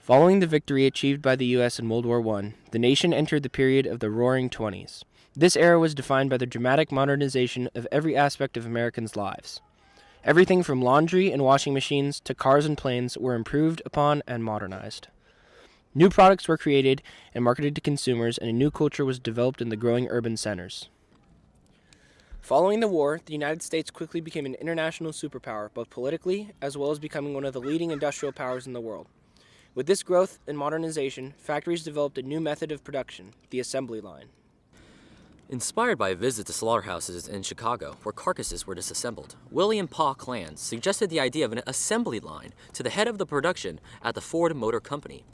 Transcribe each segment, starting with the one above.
Following the victory achieved by the U.S. in World War I, the nation entered the period of the Roaring Twenties. This era was defined by the dramatic modernization of every aspect of Americans' lives. Everything from laundry and washing machines to cars and planes were improved upon and modernized. New products were created and marketed to consumers, and a new culture was developed in the growing urban centers. Following the war, the United States quickly became an international superpower, both politically as well as becoming one of the leading industrial powers in the world. With this growth and modernization, factories developed a new method of production, the assembly line. Inspired by a visit to slaughterhouses in Chicago, where carcasses were disassembled, William Paw Clance suggested the idea of an assembly line to the head of the production at the Ford Motor Company.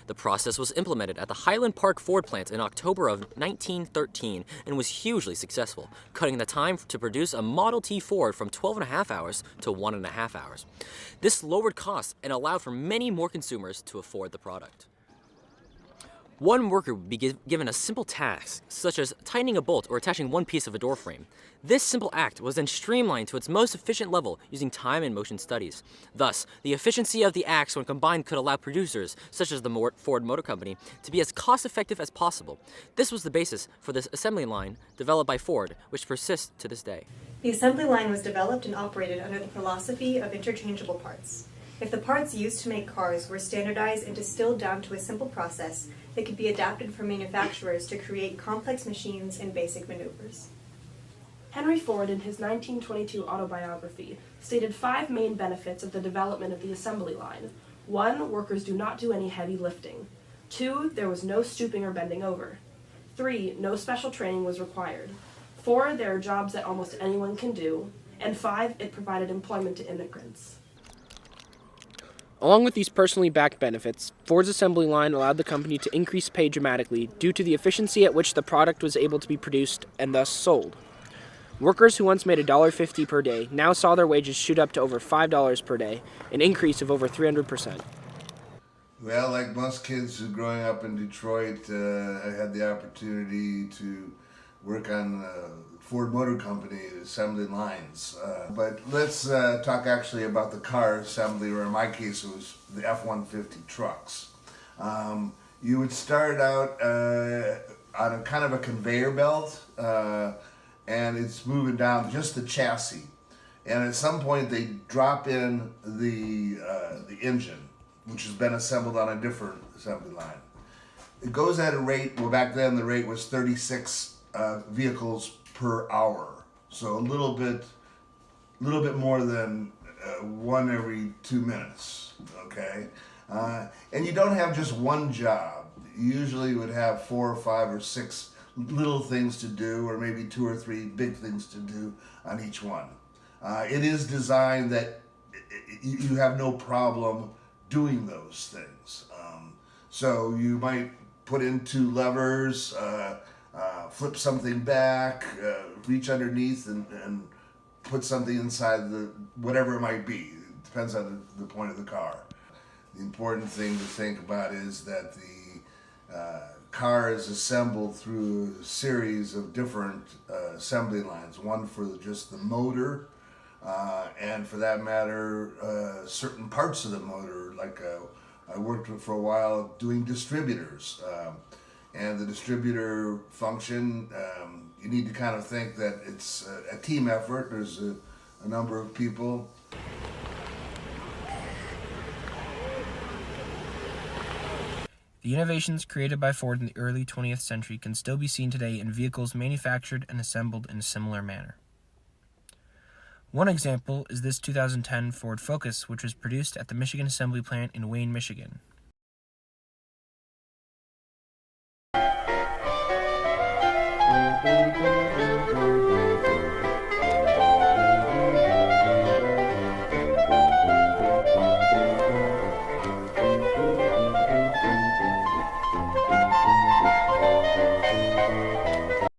The process was implemented at the Highland Park Ford plant in October of 1913 and was hugely successful, cutting the time to produce a Model T Ford from 12.5 hours to 1.5 hours. This lowered costs and allowed for many more consumers to afford the product. One worker would be given a simple task, such as tightening a bolt or attaching one piece of a door frame. This simple act was then streamlined to its most efficient level using time and motion studies. Thus, the efficiency of the acts when combined could allow producers, such as the Ford Motor Company, to be as cost-effective as possible. This was the basis for this assembly line developed by Ford, which persists to this day. The assembly line was developed and operated under the philosophy of interchangeable parts. If the parts used to make cars were standardized and distilled down to a simple process, they could be adapted for manufacturers to create complex machines and basic maneuvers. Henry Ford, in his 1922 autobiography, stated 5 main benefits of the development of the assembly line. 1, workers do not do any heavy lifting. 2, there was no stooping or bending over. 3, no special training was required. 4, there are jobs that almost anyone can do. And 5, it provided employment to immigrants. Along with these personally backed benefits, Ford's assembly line allowed the company to increase pay dramatically due to the efficiency at which the product was able to be produced and thus sold. Workers who once made $1.50 per day now saw their wages shoot up to over $5 per day, an increase of over 300%. Well, like most kids who growing up in Detroit, I had the opportunity to work on Ford Motor Company assembly lines. But let's talk actually about the car assembly, or in my case it was the F-150 trucks. You would start out on a kind of a conveyor belt, and it's moving down just the chassis. And at some point they drop in the engine, which has been assembled on a different assembly line. It goes at a rate, well back then the rate was 36 vehicles per hour, so a little bit more than one every 2 minutes. Okay, and you don't have just one job. You usually would have 4 or 5 or 6 little things to do, or maybe 2 or 3 big things to do on each one. It is designed that you have no problem doing those things. So you might put in 2 levers, flip something back, reach underneath and put something inside the whatever it might be. It depends on the point of the car. The important thing to think about is that the car is assembled through a series of different assembly lines. One for just the motor, and for that matter, certain parts of the motor. Like I worked for a while doing distributors. And the distributor function, you need to kind of think that it's a team effort. There's a number of people. The innovations created by Ford in the early 20th century can still be seen today in vehicles manufactured and assembled in a similar manner. One example is this 2010 Ford Focus, which was produced at the Michigan Assembly Plant in Wayne, Michigan.